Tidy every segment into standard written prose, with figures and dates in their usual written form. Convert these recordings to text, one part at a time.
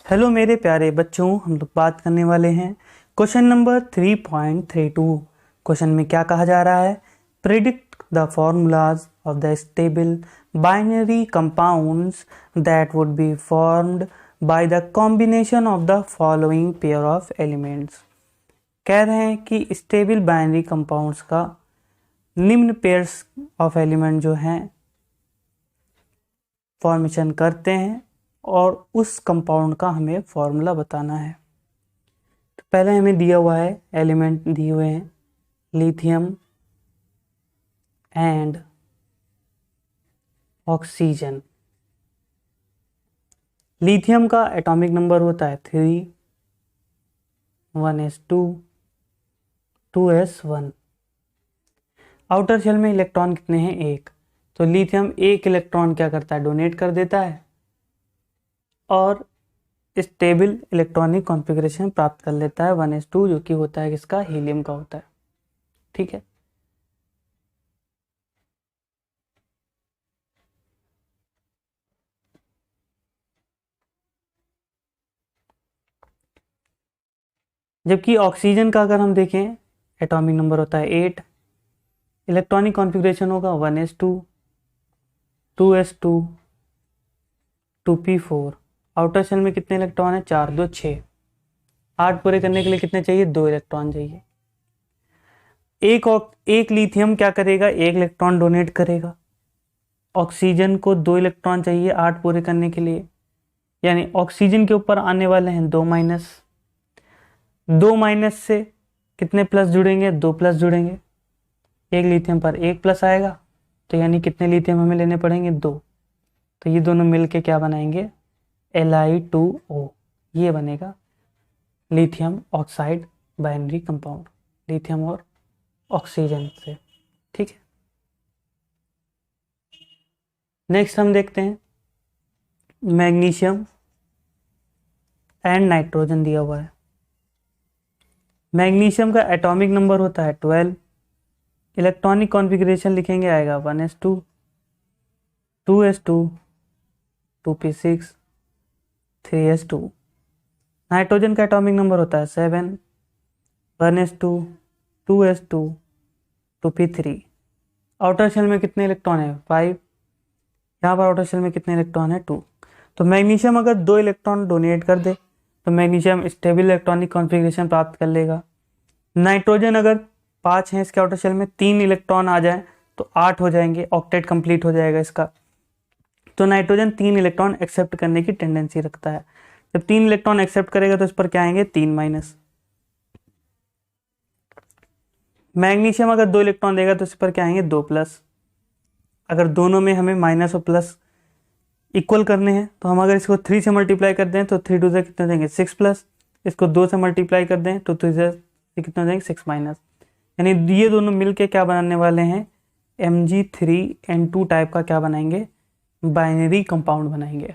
Hello मेरे प्यारे बच्चों, हम लोग बात करने वाले हैं क्वेश्चन नंबर 3.32। क्वेश्चन में क्या कहा जा रहा है? Predict the formulas of the stable binary compounds that would be formed by the combination of the following pair of elements. कह रहे हैं कि स्टेबल बाइनरी कंपाउंड्स का निम्न पेयर्स ऑफ एलिमेंट जो हैं फॉर्मेशन करते हैं और उस कंपाउंड का हमें फॉर्मूला बताना है। तो पहले हमें दिया हुआ है, एलिमेंट दिए हुए हैं लिथियम एंड ऑक्सीजन। लिथियम का एटॉमिक नंबर होता है 3, 1s2, 2s1। आउटर शेल में इलेक्ट्रॉन कितने हैं? एक। तो लिथियम एक इलेक्ट्रॉन क्या करता है? डोनेट कर देता है और स्टेबल इलेक्ट्रॉनिक कॉन्फ़िगरेशन प्राप्त कर लेता है 1s2, जो कि होता है किसका? हीलियम का होता है। ठीक है। जबकि ऑक्सीजन का अगर हम देखें, एटॉमिक नंबर होता है 8, इलेक्ट्रॉनिक कॉन्फ़िगरेशन होगा 1s2, 2s2, 2p4। Outer shell में कितने इलेक्ट्रॉन है? 4, 2, 6। 8 पूरे करने के लिए कितने चाहिए? 2 इलेक्ट्रॉन चाहिए। एक लिथियम क्या करेगा? 1 इलेक्ट्रॉन डोनेट करेगा। ऑक्सीजन को 2 इलेक्ट्रॉन चाहिए 8 पूरे करने के लिए, यानी ऑक्सीजन के ऊपर आने वाले हैं 2 माइनस। 2 माइनस से कितने प्लस जुड़ेंगे? 2 प्लस जुड़ेंगे। एक लिथियम पर 1 प्लस आएगा, तो यानी कितने लिथियम हमें लेने पड़ेंगे? 2। तो ये दोनों मिलके क्या बनाएंगे? Li2O। ये बनेगा lithium oxide binary compound, lithium और ऑक्सीजन से। ठीक है। नेक्स्ट हम देखते हैं मैग्नीशियम एंड नाइट्रोजन दिया हुआ है। मैग्नीशियम का एटॉमिक नंबर होता है 12, इलेक्ट्रॉनिक कॉन्फ़िगरेशन लिखेंगे आएगा 1s2, 2s2, 2p6, 3s2। Nitrogen का एटॉमिक नंबर होता है 7, 1s2, 2s2, 2p3। Outer shell में कितने इलेक्ट्रॉन है? 5। यहाँ पर आउटर शेल में कितने इलेक्ट्रॉन है? 2। तो मैग्नीशियम अगर 2 इलेक्ट्रॉन डोनेट कर दे तो मैग्नीशियम स्टेबल इलेक्ट्रॉनिक कॉन्फ़िगरेशन प्राप्त कर लेगा। नाइट्रोजन अगर 5 है इसके आउटर शेल में, 3 इलेक्ट्रॉन आ जाए तो 8 हो जाएंगे, ऑक्टेट कंप्लीट हो जाएगा इसका। तो नाइट्रोजन 3 इलेक्ट्रॉन एक्सेप्ट करने की टेंडेंसी रखता है। जब 3 इलेक्ट्रॉन एक्सेप्ट करेगा तो इस पर क्या आएंगे? 3 माइनस। मैग्नीशियम अगर 2 इलेक्ट्रॉन देगा तो इस पर क्या आएंगे? 2 प्लस। अगर दोनों में हमें माइनस और प्लस इक्वल करने हैं तो हम अगर इसको 3 से मल्टीप्लाई कर दें तो 3 टू से कितना देंगे? 6 प्लस। इसको 2 से मल्टीप्लाई कर दें तो 3 से कितना देंगे? 6 माइनस। यानी ये दोनों मिलके क्या बनाने वाले हैं? Mg3n2 टाइप का क्या बनाएंगे? बाइनरी कंपाउंड बनाएंगे।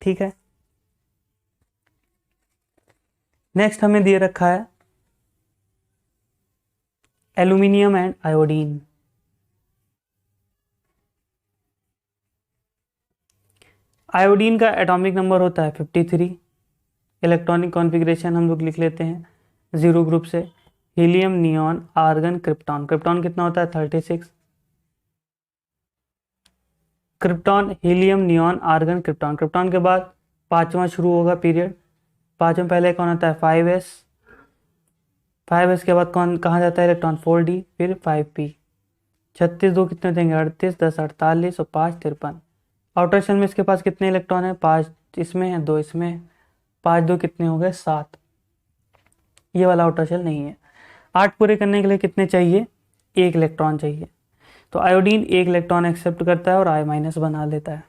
ठीक है। नेक्स्ट हमें दिए रखा है एल्यूमिनियम एंड आयोडीन। आयोडीन का एटॉमिक नंबर होता है 53, इलेक्ट्रॉनिक कॉन्फ़िगरेशन हम लोग लिख लेते हैं 0 ग्रुप से, helium, neon, argon, krypton. Krypton कितना होता है? 36। Krypton, helium, neon, argon, krypton. Krypton के बाद 5वां शुरू होगा पीरियड। 5वें पहले कौन आता है? 5s। 5s के बाद कौन कहाँ जाता है इलेक्ट्रॉन? 4d, फिर 5p। 36 2 कितने देंगे? 38, 10 48 और 5 53। आउटर शेल में इसके पास कितने इलेक्ट्रॉन है? 5 इसमें है, 2 इसमें है। 5 2 कितने हो गए? 7। ये वाला आउटर शेल नहीं है। 8 पूरे करने के लिए कितने चाहिए? 1 इलेक्ट्रॉन चाहिए। तो आयोडीन 1 इलेक्ट्रॉन एक्सेप्ट करता है और I माइनस बना लेता है।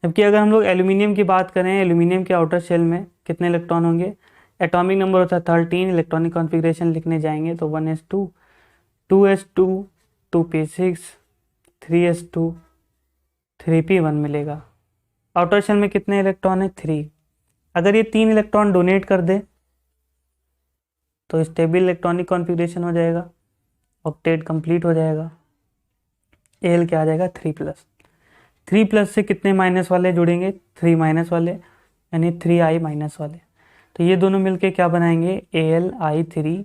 जबकि अगर हम लोग एल्यूमिनियम की बात करें, एल्यूमिनियम के आउटर शेल में कितने इलेक्ट्रॉन होंगे? एटॉमिक नंबर होता है 13, इलेक्ट्रॉनिक कॉन्फ़िगरेशन लिखने जाएंगे तो 1s2, 2s2, 2p6, 3s2, 3p1 मिलेगा। आउटर शेल में कितने इलेक्ट्रॉन है? 3। अगर ये 3 इलेक्ट्रॉन डोनेट कर दे तो स्टेबल इलेक्ट्रॉनिक कॉन्फ़िगरेशन हो जाएगा, ऑक्टेट कंप्लीट हो जाएगा। एल क्या आ जाएगा? 3 प्लस। 3+ से कितने माइनस वाले जुड़ेंगे, 3 माइनस वाले, यानी 3i माइनस वाले। तो ये दोनों मिलके क्या बनाएंगे, Al-I3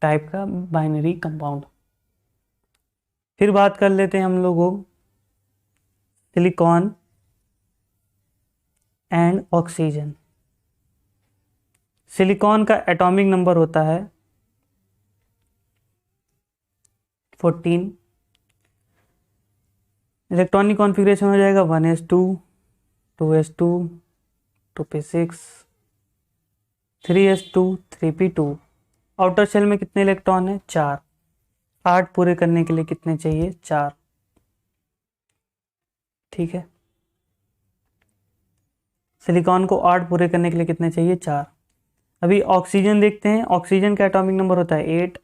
टाइप का बाइनरी कंपाउंड। फिर बात कर लेते हैं हम लोगों सिलिकॉन एंड ऑक्सीजन। सिलिकॉन का एटॉमिक नंबर होता है 14। इलेक्ट्रॉनिक कॉन्फ़िगरेशन हो जाएगा 1s2 2s2 2p6 3s2 3p2। Outer shell में कितने इलेक्ट्रॉन है, 4। 8 पूरे करने के लिए कितने चाहिए, 4। ठीक है, सिलिकॉन को 8 पूरे करने के लिए कितने चाहिए, 4। अभी ऑक्सीजन देखते हैं। ऑक्सीजन का एटॉमिक नंबर होता है 8,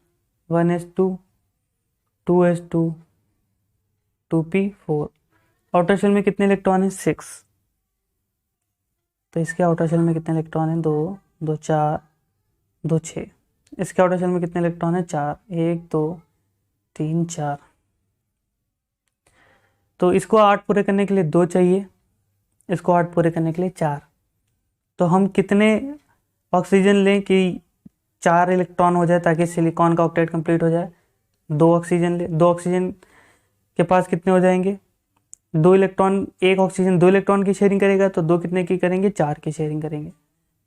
1s2 2s2 2p4। Outer shell में कितने इलेक्ट्रॉन है, 6। तो इसके आउटर शेल में कितने इलेक्ट्रॉन है, 2 2 4 2 6। इसके आउटर शेल में कितने इलेक्ट्रॉन है, 4 1 2 3 4। तो इसको 8 पूरे करने के लिए 2 चाहिए, इसको 8 पूरे करने के लिए 4। तो हम कितने ऑक्सीजन लें कि 4 इलेक्ट्रॉन हो जाए ताकि सिलिकॉन का ऑक्टेट कंप्लीट हो जाए। 2 ऑक्सीजन ले, 2 ऑक्सीजन के पास कितने हो जाएंगे, 2 इलेक्ट्रॉन। एक ऑक्सीजन 2 इलेक्ट्रॉन की शेयरिंग करेगा तो 2 कितने की करेंगे, 4 की शेयरिंग करेंगे।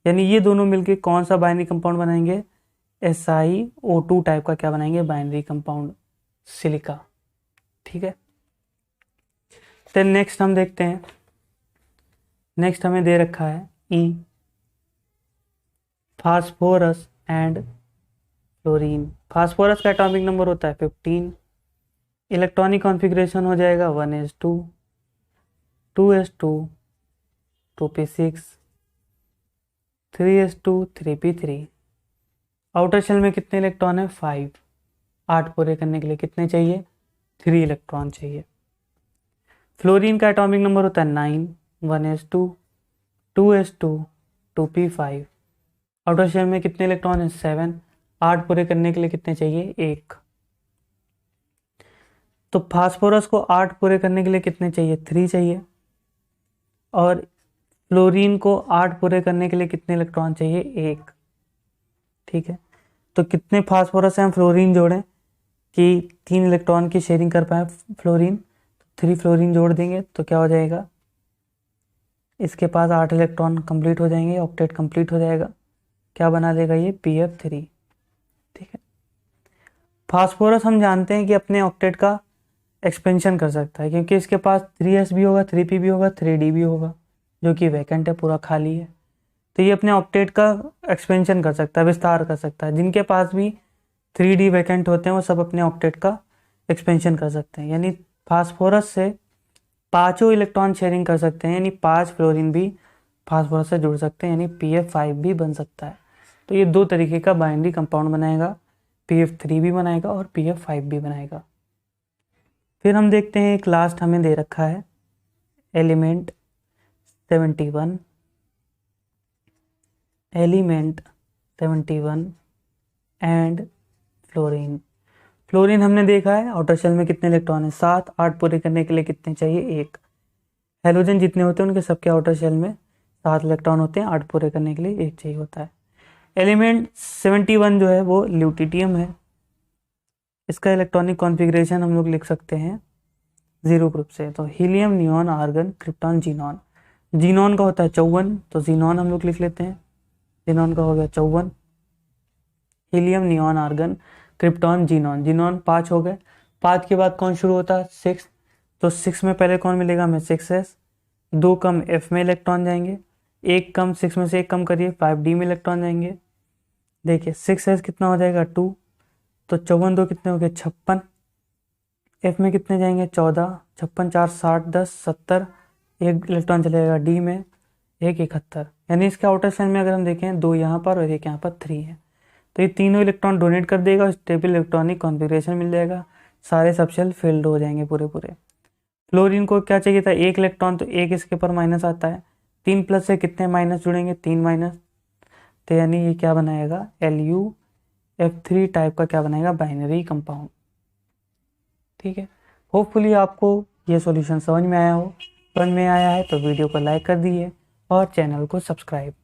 यानी ये दोनों मिलके कौन सा बाइनरी कंपाउंड बनाएंगे, SiO2 टाइप का क्या बनाएंगे, बाइनरी कंपाउंड, सिलिका। ठीक है, तो नेक्स्ट हम देखते हैं। नेक्स्ट हमें दे रखा है E, phosphorus and fluorine. Phosphorus का एटॉमिक नंबर होता है 15। इलेक्ट्रॉनिक कॉन्फ़िगरेशन हो जाएगा 1s2 2s2 2p6 3s2 3p3। Outer shell में कितने इलेक्ट्रॉन है, 5। 8 पूरे करने के लिए कितने चाहिए, 3 इलेक्ट्रॉन चाहिए। फ्लोरीन का एटॉमिक नंबर होता है 9, 1s2 2s2 2p5। Outer shell में कितने इलेक्ट्रॉन है, 7। 8 पूरे करने के लिए कितने चाहिए, 1। तो फास्फोरस को 8 पूरे करने के लिए कितने चाहिए, 3 चाहिए। और फ्लोरीन को 8 पूरे करने के लिए कितने इलेक्ट्रॉन चाहिए, 1। ठीक है, तो कितने फास्फोरस हैं हम फ्लोरीन जोड़ें कि 3 इलेक्ट्रॉन की शेयरिंग कर पाए फ्लोरीन। 3 फ्लोरीन जोड़ देंगे तो क्या हो जाएगा, इसके पास 8 इलेक्ट्रॉन कंप्लीट हो जाएंगे, ऑक्टेट कंप्लीट हो जाएगा। क्या बना देगा ये, pf3। ठीक है, फास्फोरस हम जानते हैं कि अपने ऑक्टेट का एक्सपेंशन कर सकता है क्योंकि इसके पास 3s भी होगा, 3p भी होगा, 3d भी होगा, जो कि वैकेंट है, पूरा खाली है। तो ये अपने ऑक्टेट का एक्सपेंशन कर सकता है, विस्तार कर सकता है। जिनके पास भी 3d वैकेंट होते हैं वो सब अपने ऑक्टेट का एक्सपेंशन कर सकते हैं। यानी फास्फोरस से 5 इलेक्ट्रॉन शेयरिंग कर सकते हैं, यानी 5 फ्लोरीन भी फास्फोरस से जुड़ सकते हैं, यानी pf5 भी बन सकता है। तो ये 2 तरीके का बाइनरी कंपाउंड बनाएगा, pf3 भी बनाएगा और pf5 भी बनाएगा। फिर हम देखते हैं एक लास्ट हमें दे रखा है element 71। Element 71 and fluorine. Fluorine हमने देखा है आउटर शेल में कितने इलेक्ट्रॉन है, 7। 8 पूरे करने के लिए कितने चाहिए, 1। हेलोजन जितने होते हैं उनके सबके आउटर शेल में 7 इलेक्ट्रॉन होते हैं, 8 पूरे करने के लिए 1 चाहिए होता है। एलिमेंट 71 जो है वो ल्यूटिटियम है। इसका इलेक्ट्रॉनिक कॉन्फ़िगरेशन हम लोग लिख सकते हैं 0 ग्रुप से। तो helium, neon, argon, krypton, xenon. Xenon का होता है 54, तो जीनॉन हम लोग लिख लेते हैं। जीनॉन का हो गया 54। Helium, neon, argon, krypton, xenon. Xenon 5 हो गए। 5 के बाद कौन शुरू होता है, 6। तो 6 में पहले कौन मिलेगा हमें, 6s। 2 कम F में इलेक्ट्रॉन जाएंगे, 1 कम, 6 में से 1 कम करिए, 5d में इलेक्ट्रॉन जाएंगे। देखिए 6s कितना हो जाएगा, 2। तो 54 2 कितने हो गए, 56। F में कितने जाएंगे, 14। 56 4 60 10 70। 1 इलेक्ट्रॉन चलेगा D में, 1 71। यानी इसके आउटर शेल में अगर हम देखें 2 यहाँ पर और 1 यहाँ पर 3 है। तो ये तीनों इलेक्ट्रॉन डोनेट कर देगा और स्टेबल इलेक्ट्रॉनिक कॉन्फ़िगरेशन मिल जाएगा, सारे सबशेल फिल्ड हो जाएंगे पूरे पूरे। फ्लोरीन को क्या चाहिए था, 1 इलेक्ट्रॉन, तो 1 इसके ऊपर माइनस आता है। 3+ से कितने माइनस जुड़ेंगे, 3 माइनस। तो यानी ये क्या बनाएगा, LuF3 टाइप का क्या बनाएगा, बाइनरी कंपाउंड। ठीक है, होपफुली आपको ये सॉल्यूशन समझ में आया हो। समझ में आया है तो वीडियो को लाइक कर दिए और चैनल को सब्सक्राइब।